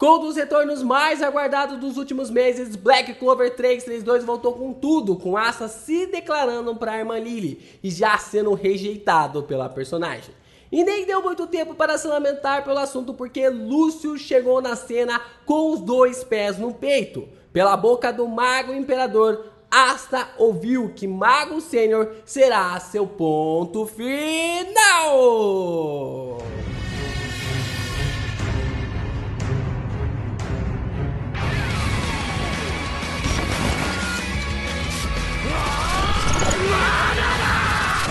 Com um dos retornos mais aguardados dos últimos meses, Black Clover 332 voltou com tudo, com Asa se declarando para a irmã Lily e já sendo rejeitado pela personagem. E nem deu muito tempo para se lamentar pelo assunto, porque Lúcio chegou na cena com os dois pés no peito. Pela boca do Mago Imperador, Asta ouviu que Mago Sênior será seu ponto final!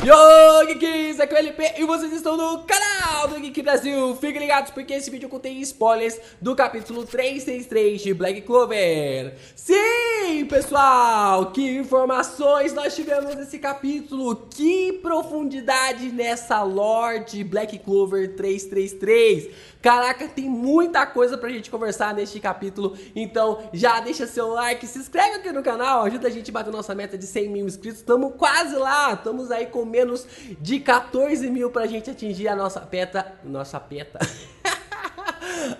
Yo, Geeks, aqui é o LP e vocês estão no canal do Geek Brasil. Fiquem ligados porque esse vídeo contém spoilers do capítulo 363 de Black Clover. Sim, pessoal, que informações nós tivemos nesse capítulo. Que profundidade nessa lore de Black Clover 333. Caraca, tem muita coisa pra gente conversar neste capítulo. Então já deixa seu like, se inscreve aqui no canal, ajuda a gente a bater nossa meta de 100 mil inscritos. Estamos quase lá, estamos aí com menos de 14 mil pra gente atingir a nossa meta.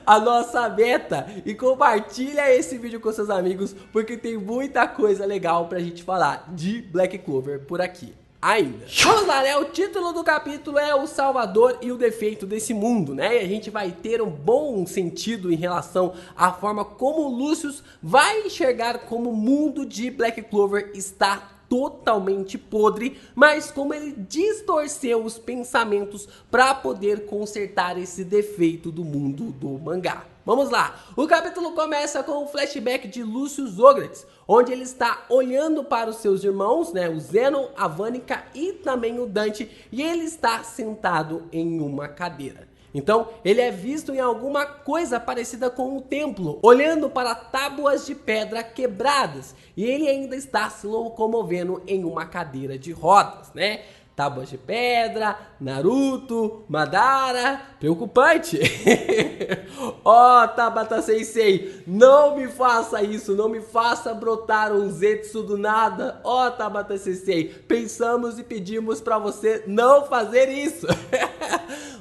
A nossa meta. E compartilha esse vídeo com seus amigos, porque tem muita coisa legal pra gente falar de Black Clover por aqui ainda. Vamos lá, né? O título do capítulo é O Salvador e o Defeito desse Mundo, né? E a gente vai ter um bom sentido em relação à forma como Lucius vai enxergar como o mundo de Black Clover está totalmente podre, mas como ele distorceu os pensamentos para poder consertar esse defeito do mundo do mangá. Vamos lá, o capítulo começa com um flashback de Lucius Zograts, onde ele está olhando para os seus irmãos, né, o Zenon, a Vanica e também o Dante, e ele está sentado em uma cadeira. Então, ele é visto em alguma coisa parecida com um templo, olhando para tábuas de pedra quebradas, e ele ainda está se locomovendo em uma cadeira de rodas, né? Tábuas de pedra, Naruto, Madara, preocupante. Ó, Tabata Sensei, não me faça isso, não me faça brotar um Zetsu do nada. Ó, Tabata Sensei, pensamos e pedimos pra você não fazer isso.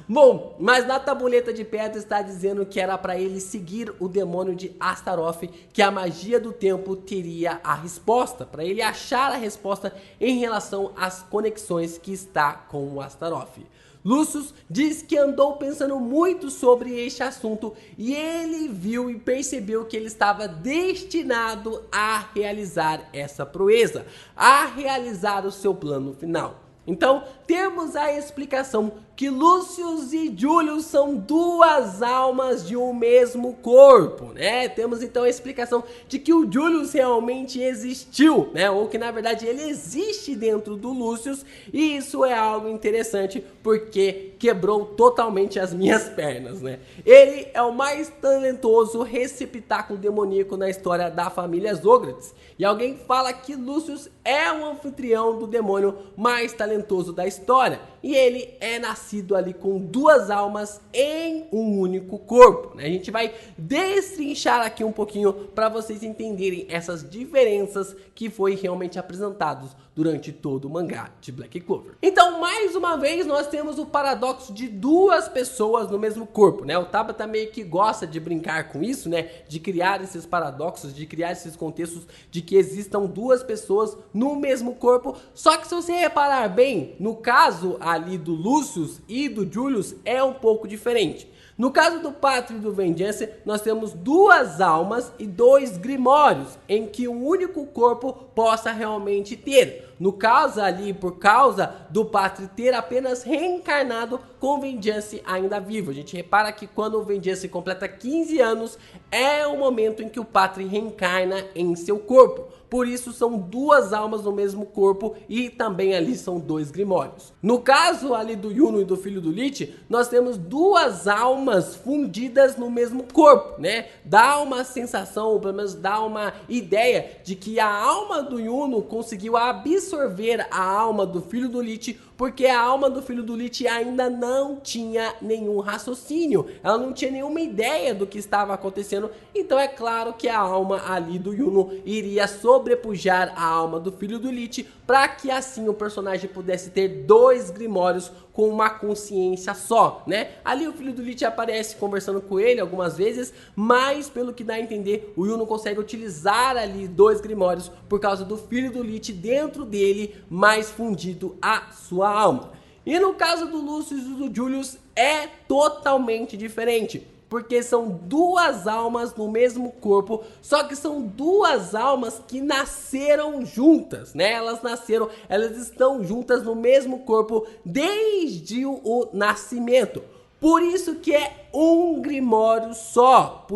Bom, mas na tabuleta de pedra está dizendo que era para ele seguir o demônio de Astaroth, que a magia do tempo teria a resposta, para ele achar a resposta em relação às conexões que está com o Astaroth. Lucius diz que andou pensando muito sobre este assunto e ele viu e percebeu que ele estava destinado a realizar essa proeza, a realizar o seu plano final. Então, temos a explicação que Lucius e Julius são duas almas de um mesmo corpo, né? Temos então a explicação de que o Julius realmente existiu, né? Ou que na verdade ele existe dentro do Lucius, e isso é algo interessante porque quebrou totalmente as minhas pernas, né? Ele é o mais talentoso receptáculo demoníaco na história da família Zograts, e alguém fala que Lucius é o anfitrião do demônio mais talentoso da história, e ele é nascido ali com duas almas em um único corpo, né? A gente vai destrinchar aqui um pouquinho para vocês entenderem essas diferenças que foi realmente apresentados durante todo o mangá de Black Clover. Então, mais uma vez, nós temos o paradoxo de duas pessoas no mesmo corpo, né? O Tabata meio que gosta de brincar com isso, né? De criar esses paradoxos, de criar esses contextos de que existam duas pessoas no mesmo corpo. Só que se você reparar bem, no caso ali do Lucius e do Julius é um pouco diferente. No caso do Patri e do Vengeance, nós temos duas almas e dois grimórios em que um único corpo possa realmente ter. No caso ali, por causa do Patri ter apenas reencarnado com o Vengeance ainda vivo. A gente repara que quando o Vengeance completa 15 anos, é o momento em que o Patri reencarna em seu corpo. Por isso são duas almas no mesmo corpo e também ali são dois grimórios. No caso ali do Yuno e do filho do Lich, nós temos duas almas fundidas no mesmo corpo, né? Dá uma sensação, ou pelo menos dá uma ideia de que a alma do Yuno conseguiu absorver a alma do filho do Lich, porque a alma do filho do Lich ainda não tinha nenhum raciocínio, ela não tinha nenhuma ideia do que estava acontecendo, então é claro que a alma ali do Yuno iria sobrepujar a alma do filho do Lich, para que assim o personagem pudesse ter dois grimórios com uma consciência só, né? Ali o filho do Lich aparece conversando com ele algumas vezes, mas pelo que dá a entender, o Yuno consegue utilizar ali dois grimórios por causa do filho do Lich dentro dele, mais fundido a sua alma. E no caso do Lucius e do Julius é totalmente diferente, porque são duas almas no mesmo corpo, só que são duas almas que nasceram juntas, né? Elas estão juntas no mesmo corpo desde o nascimento. Por isso que é um grimório só,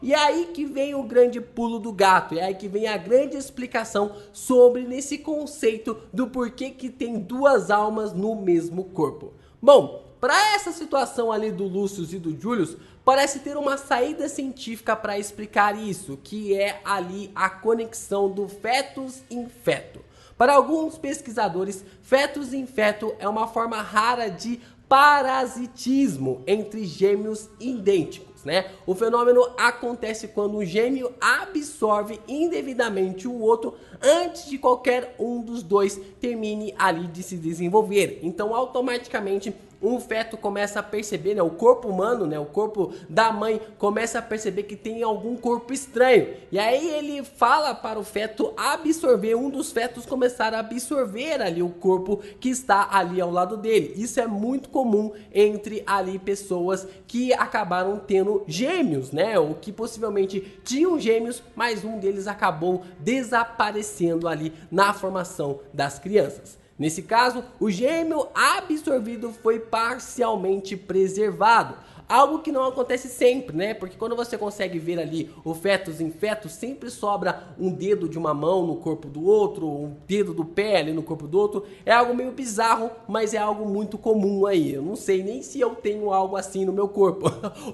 e é aí que vem o grande pulo do gato, é aí que vem a grande explicação sobre nesse conceito do porquê que tem duas almas no mesmo corpo. Bom, para essa situação ali do Lucius e do Julius, parece ter uma saída científica para explicar isso, que é ali a conexão do fetus em feto. Para alguns pesquisadores, fetus em feto é uma forma rara de parasitismo entre gêmeos idênticos, né? O fenômeno acontece quando um gêmeo absorve indevidamente o outro antes de qualquer um dos dois termine ali de se desenvolver. Então, automaticamente, um feto começa a perceber, né, o corpo humano, né, o corpo da mãe começa a perceber que tem algum corpo estranho. E aí ele fala para o feto absorver, um dos fetos começar a absorver ali o corpo que está ali ao lado dele. Isso é muito comum entre ali pessoas que acabaram tendo gêmeos, né, ou que possivelmente tinham gêmeos, mas um deles acabou desaparecendo ali na formação das crianças. Nesse caso, o gêmeo absorvido foi parcialmente preservado. Algo que não acontece sempre, né? Porque quando você consegue ver ali o fetus em feto, sempre sobra um dedo de uma mão no corpo do outro, um dedo do pé ali no corpo do outro. É algo meio bizarro, mas é algo muito comum aí. Eu não sei nem se eu tenho algo assim no meu corpo.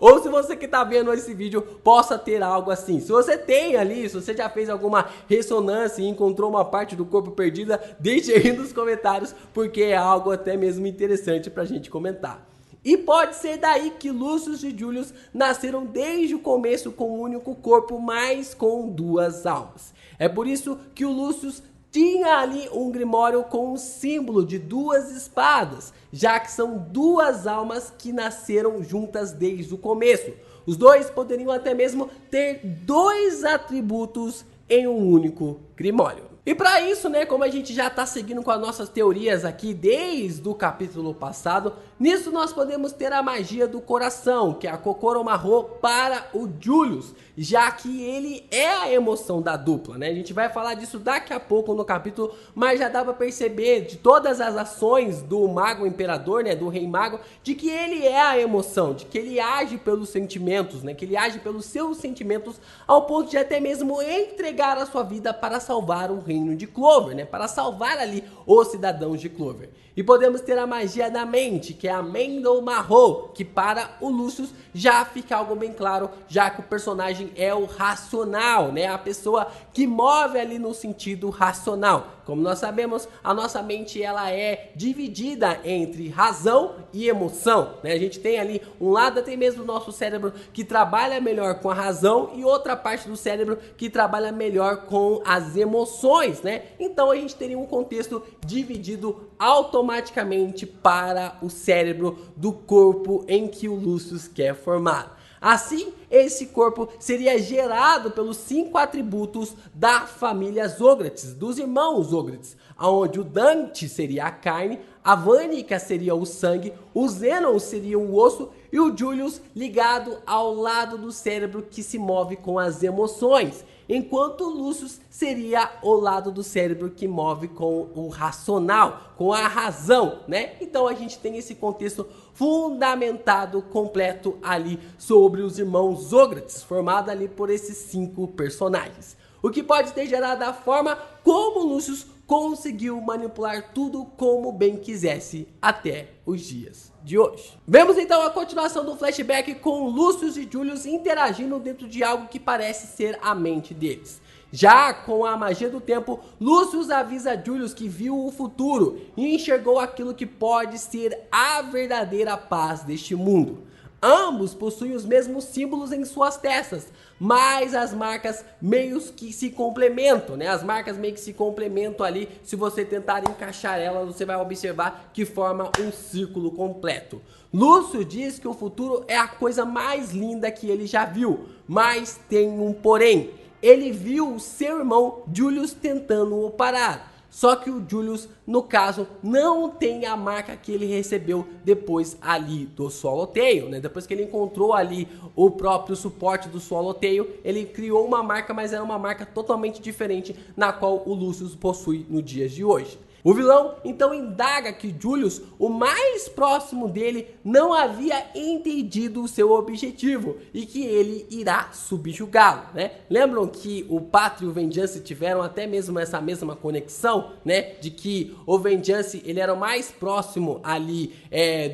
Ou se você que tá vendo esse vídeo possa ter algo assim. Se você tem ali, se você já fez alguma ressonância e encontrou uma parte do corpo perdida, deixe aí nos comentários, porque é algo até mesmo interessante pra gente comentar. E pode ser daí que Lucius e Julius nasceram desde o começo com um único corpo, mas com duas almas. É por isso que o Lucius tinha ali um grimório com um símbolo de duas espadas, já que são duas almas que nasceram juntas desde o começo. Os dois poderiam até mesmo ter dois atributos em um único grimório. E para isso, né, como a gente já tá seguindo com as nossas teorias aqui desde o capítulo passado, nisso nós podemos ter a magia do coração, que é a Kokoro Mahou para o Julius, já que ele é a emoção da dupla, né? A gente vai falar disso daqui a pouco no capítulo, mas já dá para perceber de todas as ações do Mago Imperador, né, do Rei Mago, de que ele é a emoção, de que ele age pelos sentimentos, né, que ele age pelos seus sentimentos ao ponto de até mesmo entregar a sua vida para salvar o reino de Clover, né, para salvar ali os cidadãos de Clover. E podemos ter a magia da mente, que é a Mendel Mahou, que para o Lucius já fica algo bem claro, já que o personagem é o racional, né? A pessoa que move ali no sentido racional. Como nós sabemos, a nossa mente ela é dividida entre razão e emoção, né? A gente tem ali um lado até mesmo do nosso cérebro que trabalha melhor com a razão e outra parte do cérebro que trabalha melhor com as emoções, né? Então a gente teria um contexto dividido automaticamente para o cérebro do corpo em que o Lucius quer formar. Assim, esse corpo seria gerado pelos 5 atributos da família Zogratis, dos irmãos Zogratis, onde o Dante seria a carne, a Vanica seria o sangue, o Zenon seria o osso e o Julius ligado ao lado do cérebro que se move com as emoções, enquanto o Lucius seria o lado do cérebro que move com o racional, com a razão, né? Então a gente tem esse contexto fundamentado, completo ali sobre os irmãos Zogratis, formado ali por esses 5 personagens. O que pode ter gerado a forma como o Lucius conseguiu manipular tudo como bem quisesse até os dias de hoje. Vemos então a continuação do flashback com Lucius e Julius interagindo dentro de algo que parece ser a mente deles. Já com a magia do tempo, Lucius avisa Julius que viu o futuro e enxergou aquilo que pode ser a verdadeira paz deste mundo. Ambos possuem os mesmos símbolos em suas testas, mas as marcas meio que se complementam, né? As marcas meio que se complementam ali. Se você tentar encaixar elas, você vai observar que forma um círculo completo. Lúcio diz que o futuro é a coisa mais linda que ele já viu, mas tem um porém. Ele viu o seu irmão Julius tentando o parar. Só que o Julius, no caso, não tem a marca que ele recebeu depois ali do Swallowtail, né? Depois que ele encontrou ali o próprio suporte do Swallowtail, ele criou uma marca, mas era uma marca totalmente diferente na qual o Lucius possui no dia de hoje. O vilão então indaga que Julius, o mais próximo dele, não havia entendido o seu objetivo e que ele irá subjugá-lo, né? Lembram que o Patri e o Vengeance tiveram até mesmo essa mesma conexão, né? De que o Vengeance, ele era o mais próximo ali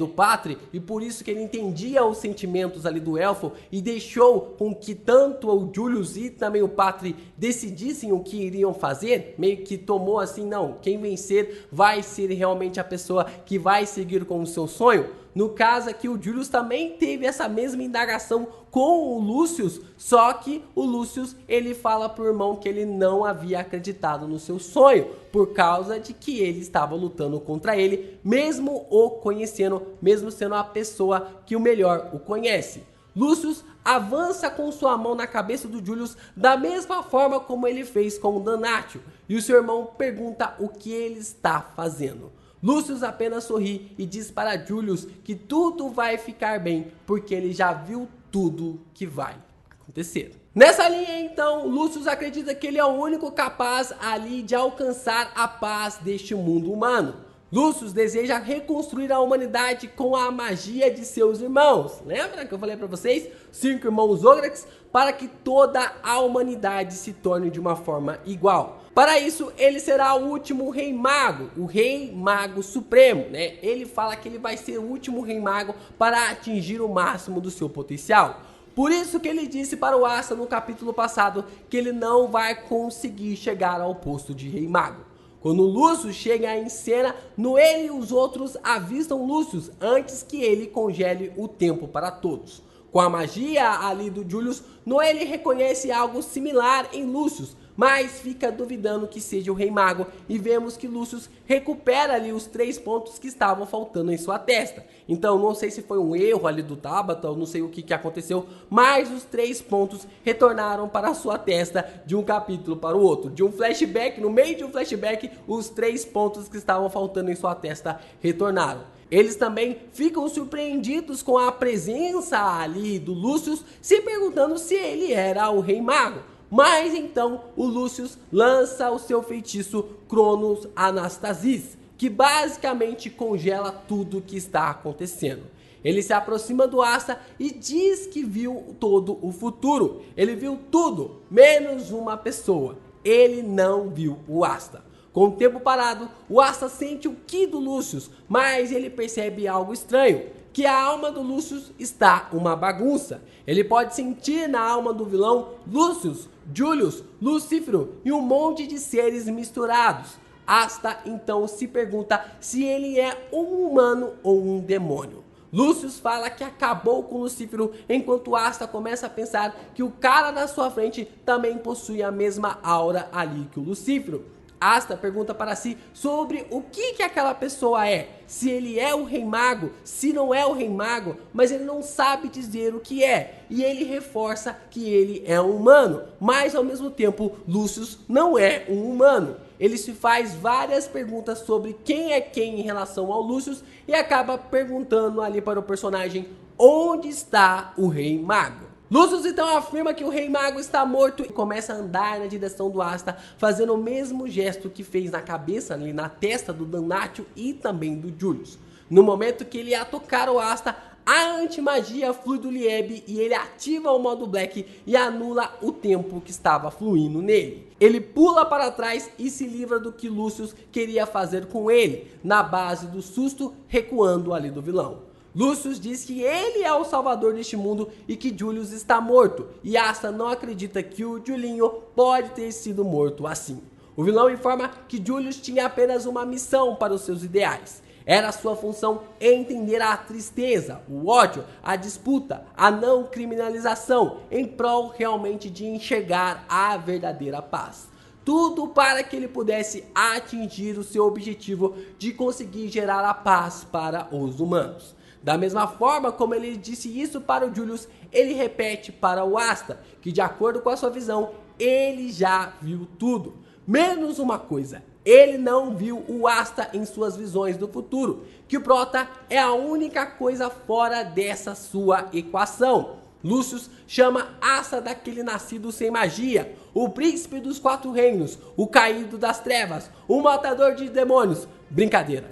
do Patri e por isso que ele entendia os sentimentos ali do elfo e deixou com que tanto o Julius e também o Patri decidissem o que iriam fazer, meio que tomou assim, não, quem vencer vai ser realmente a pessoa que vai seguir com o seu sonho. No caso aqui, o Julius também teve essa mesma indagação com o Lucius, só que o Lucius, ele fala pro irmão que ele não havia acreditado no seu sonho, por causa de que ele estava lutando contra ele, mesmo o conhecendo, mesmo sendo a pessoa que o melhor o conhece. Lucius avança com sua mão na cabeça do Julius da mesma forma como ele fez com o Danátio, e o seu irmão pergunta o que ele está fazendo. Lucius apenas sorri e diz para Julius que tudo vai ficar bem, porque ele já viu tudo que vai acontecer. Nessa linha então, Lucius acredita que ele é o único capaz ali de alcançar a paz deste mundo humano. Lucius deseja reconstruir a humanidade com a magia de seus irmãos. Lembra que eu falei para vocês? 5 irmãos Ograx, para que toda a humanidade se torne de uma forma igual. Para isso, ele será o último rei mago, o rei mago supremo, né? Ele fala que ele vai ser o último rei mago para atingir o máximo do seu potencial. Por isso que ele disse para o Asta no capítulo passado que ele não vai conseguir chegar ao posto de rei mago. Quando Lucius chega em cena, Noelle e os outros avistam Lucius antes que ele congele o tempo para todos. Com a magia ali do Julius, Noelle reconhece algo similar em Lucius, mas fica duvidando que seja o Rei Mago e vemos que Lucius recupera ali os 3 pontos que estavam faltando em sua testa. Então não sei se foi um erro ali do Tabata, ou não sei o que aconteceu, mas os 3 pontos retornaram para a sua testa de um capítulo para o outro. De um flashback, no meio de um flashback, os 3 pontos que estavam faltando em sua testa retornaram. Eles também ficam surpreendidos com a presença ali do Lucius, se perguntando se ele era o Rei Mago. Mas então o Lucius lança o seu feitiço Cronos Anastasis, que basicamente congela tudo que está acontecendo. Ele se aproxima do Asta e diz que viu todo o futuro. Ele viu tudo, menos uma pessoa. Ele não viu o Asta. Com o tempo parado, o Asta sente o ki do Lucius, mas ele percebe algo estranho, que a alma do Lucius está uma bagunça. Ele pode sentir na alma do vilão Lucius, Julius, Lucífero e um monte de seres misturados. Asta então se pergunta se ele é um humano ou um demônio. Lucius fala que acabou com Lucífero, enquanto Asta começa a pensar que o cara na sua frente também possui a mesma aura ali que o Lucífero. Asta pergunta para si sobre o que aquela pessoa é, se ele é o Rei Mago, se não é o Rei Mago, mas ele não sabe dizer o que é, e ele reforça que ele é um humano, mas ao mesmo tempo Lucius não é um humano. Ele se faz várias perguntas sobre quem é quem em relação ao Lucius e acaba perguntando ali para o personagem onde está o Rei Mago. Lucius então afirma que o Rei Mago está morto e começa a andar na direção do Asta, fazendo o mesmo gesto que fez na cabeça, ali na testa do Danátio e também do Julius. No momento que ele ia tocar o Asta, a antimagia flui do Lieb e ele ativa o modo Black e anula o tempo que estava fluindo nele. Ele pula para trás e se livra do que Lucius queria fazer com ele, na base do susto, recuando ali do vilão. Lucius diz que ele é o salvador deste mundo e que Julius está morto, e Asta não acredita que o Julinho pode ter sido morto assim. O vilão informa que Julius tinha apenas uma missão para os seus ideais. Era sua função entender a tristeza, o ódio, a disputa, a não criminalização, em prol realmente de enxergar a verdadeira paz. Tudo para que ele pudesse atingir o seu objetivo de conseguir gerar a paz para os humanos. Da mesma forma como ele disse isso para o Julius, ele repete para o Asta, que de acordo com a sua visão, ele já viu tudo. Menos uma coisa, ele não viu o Asta em suas visões do futuro, que o Prota é a única coisa fora dessa sua equação. Lucius chama Asta daquele nascido sem magia, o príncipe dos 4 reinos, o caído das trevas, o matador de demônios. Brincadeira.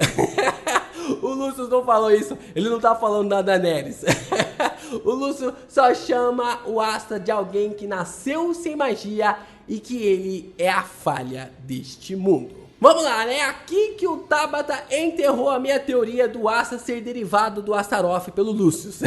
O Lucius não falou isso, ele não tá falando da Daenerys. O Lucius só chama o Asta de alguém que nasceu sem magia e que ele é a falha deste mundo. Vamos lá, né? Aqui que o Tabata enterrou a minha teoria do Asta ser derivado do Astaroth pelo Lucius.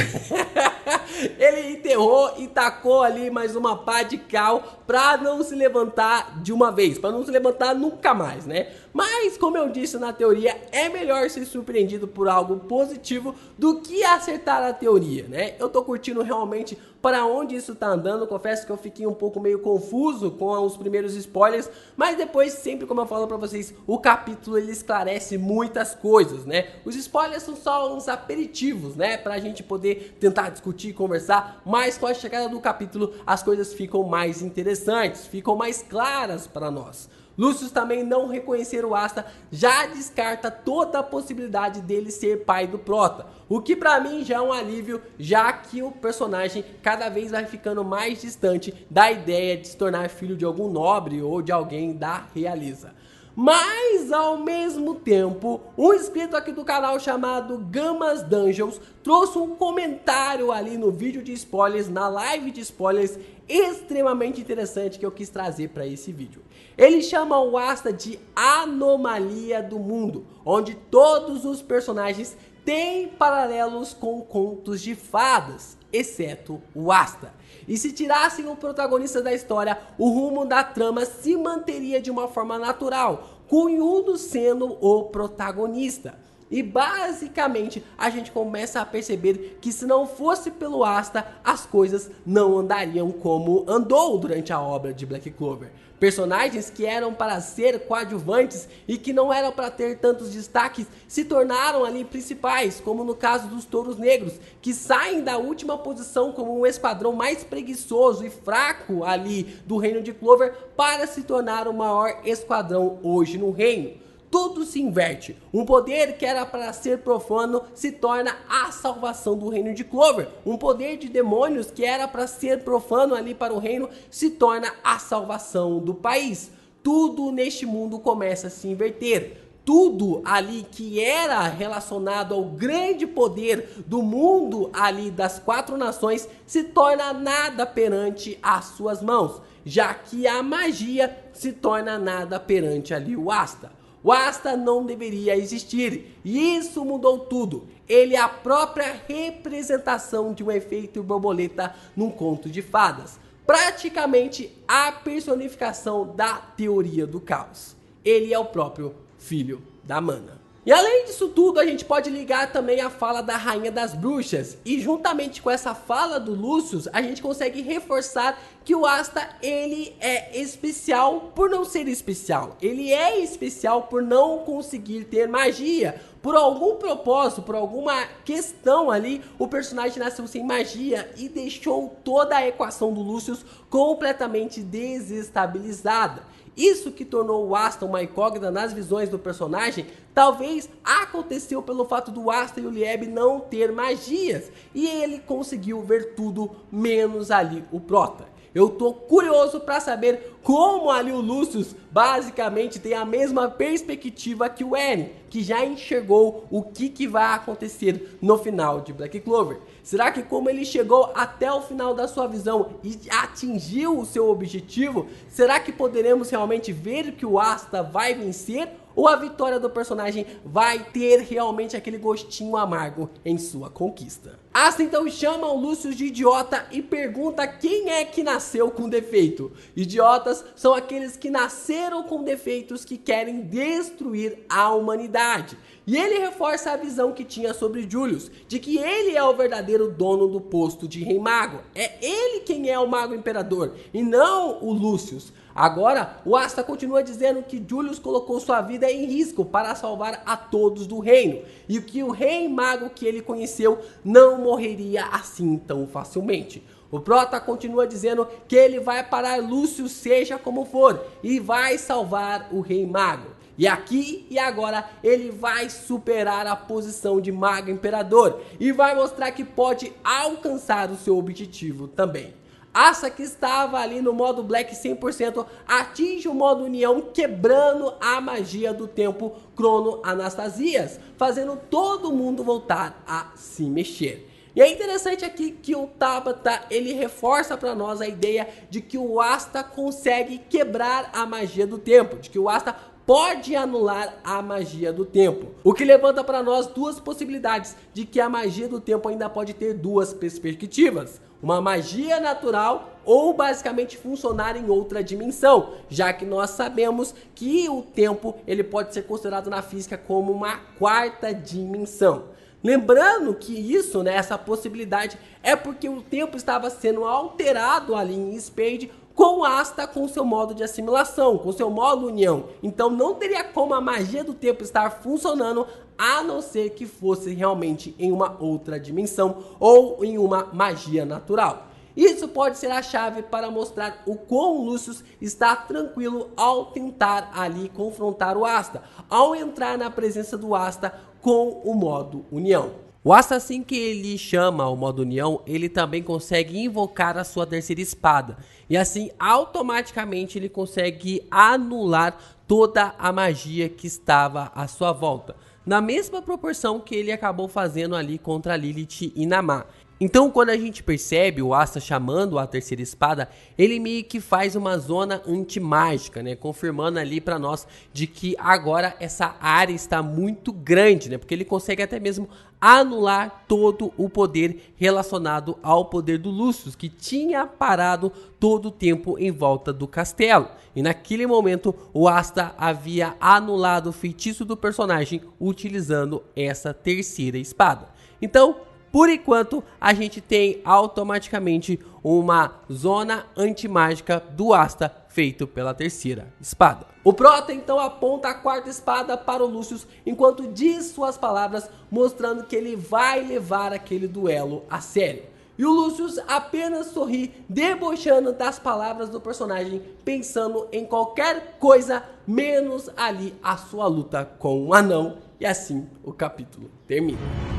Ele enterrou e tacou ali mais uma pá de cal pra não se levantar de uma vez, pra não se levantar nunca mais, né? Mas, como eu disse na teoria, é melhor ser surpreendido por algo positivo do que acertar a teoria, né? Eu tô curtindo realmente para onde isso tá andando, confesso que eu fiquei um pouco meio confuso com os primeiros spoilers, mas depois, sempre como eu falo pra vocês, o capítulo ele esclarece muitas coisas, né? Os spoilers são só uns aperitivos, né? Pra gente poder tentar discutir e conversar, mas com a chegada do capítulo as coisas ficam mais interessantes, ficam mais claras para nós. Lucius também não reconhecer o Asta já descarta toda a possibilidade dele ser pai do Prota, o que pra mim já é um alívio, já que o personagem cada vez vai ficando mais distante da ideia de se tornar filho de algum nobre ou de alguém da realeza. Mas, ao mesmo tempo, um inscrito aqui do canal chamado Gamas Dungeons trouxe um comentário ali no vídeo de spoilers, na live de spoilers, extremamente interessante que eu quis trazer para esse vídeo. Ele chama o Asta de anomalia do mundo, onde todos os personagens têm paralelos com contos de fadas, exceto o Asta. E se tirassem o protagonista da história, o rumo da trama se manteria de uma forma natural, com Yuno sendo o protagonista. E basicamente a gente começa a perceber que se não fosse pelo Asta, as coisas não andariam como andou durante a obra de Black Clover. Personagens que eram para ser coadjuvantes e que não eram para ter tantos destaques se tornaram ali principais, como no caso dos Touros Negros, que saem da última posição como um esquadrão mais preguiçoso e fraco ali do reino de Clover para se tornar o maior esquadrão hoje no reino. Tudo se inverte. Um poder que era para ser profano se torna a salvação do reino de Clover. Um poder de demônios que era para ser profano ali para o reino se torna a salvação do país. Tudo neste mundo começa a se inverter. Tudo ali que era relacionado ao grande poder do mundo ali das 4 nações se torna nada perante as suas mãos, já que a magia se torna nada perante ali o Asta. O Asta não deveria existir, e isso mudou tudo. Ele é a própria representação de um efeito borboleta num conto de fadas. Praticamente a personificação da teoria do caos. Ele é o próprio filho da Mana. E além disso tudo, a gente pode ligar também a fala da Rainha das Bruxas. E juntamente com essa fala do Lucius, a gente consegue reforçar que o Asta, ele é especial por não ser especial. Ele é especial por não conseguir ter magia. Por algum propósito, por alguma questão ali, o personagem nasceu sem magia e deixou toda a equação do Lucius completamente desestabilizada. Isso que tornou o Asta uma incógnita nas visões do personagem, talvez aconteceu pelo fato do Asta e o Lieb não ter magias. E ele conseguiu ver tudo menos ali o Prota. Eu tô curioso para saber como ali o Lucius basicamente tem a mesma perspectiva que o Eren, que já enxergou o que vai acontecer no final de Black Clover. Será que como ele chegou até o final da sua visão e atingiu o seu objetivo, será que poderemos realmente ver que o Asta vai vencer? Ou a vitória do personagem vai ter realmente aquele gostinho amargo em sua conquista? Asta então chama o Lucius de idiota e pergunta quem é que nasceu com defeito. Idiotas são aqueles que nasceram com defeitos que querem destruir a humanidade. E ele reforça a visão que tinha sobre Julius, de que ele é o verdadeiro dono do posto de Rei Mago. É ele quem é o Mago Imperador e não o Lucius. Agora, o Asta continua dizendo que Julius colocou sua vida em risco para salvar a todos do reino e que o Rei Mago que ele conheceu não morreria assim tão facilmente. O Prota continua dizendo que ele vai parar Lucius seja como for e vai salvar o Rei Mago. E aqui e agora ele vai superar a posição de Mago Imperador e vai mostrar que pode alcançar o seu objetivo também. Asta, que estava ali no modo Black 100%, atinge o modo União, quebrando a magia do tempo Crono Anastasias, fazendo todo mundo voltar a se mexer. E é interessante aqui que o Tabata, ele reforça para nós a ideia de que o Asta consegue quebrar a magia do tempo, de que o Asta pode anular a magia do tempo. O que levanta para nós duas possibilidades de que a magia do tempo ainda pode ter duas perspectivas. Uma magia natural ou basicamente funcionar em outra dimensão, já que nós sabemos que o tempo ele pode ser considerado na física como uma quarta dimensão. Lembrando que isso, né, essa possibilidade é porque o tempo estava sendo alterado ali em Spade com Asta com seu modo de assimilação, com seu modo união. Então não teria como a magia do tempo estar funcionando a não ser que fosse realmente em uma outra dimensão ou em uma magia natural. Isso pode ser a chave para mostrar o quão Lucius está tranquilo ao tentar ali confrontar o Asta, ao entrar na presença do Asta com o modo união. O Asta, assim que ele chama o modo união, ele também consegue invocar a sua terceira espada. E assim, automaticamente, ele consegue anular toda a magia que estava à sua volta. Na mesma proporção que ele acabou fazendo ali contra Lilith e Namah. Então, quando a gente percebe o Asta chamando a terceira espada, ele meio que faz uma zona anti-mágica, né? Confirmando ali pra nós de que agora essa área está muito grande, né? Porque ele consegue até mesmo anular todo o poder relacionado ao poder do Lucius, que tinha parado todo o tempo em volta do castelo. E naquele momento, o Asta havia anulado o feitiço do personagem utilizando essa terceira espada. Então, por enquanto, a gente tem automaticamente uma zona antimágica do Asta feito pela terceira espada. O Prota então aponta a quarta espada para o Lucius enquanto diz suas palavras, mostrando que ele vai levar aquele duelo a sério. E o Lucius apenas sorri, debochando das palavras do personagem, pensando em qualquer coisa menos ali a sua luta com o anão. E assim o capítulo termina.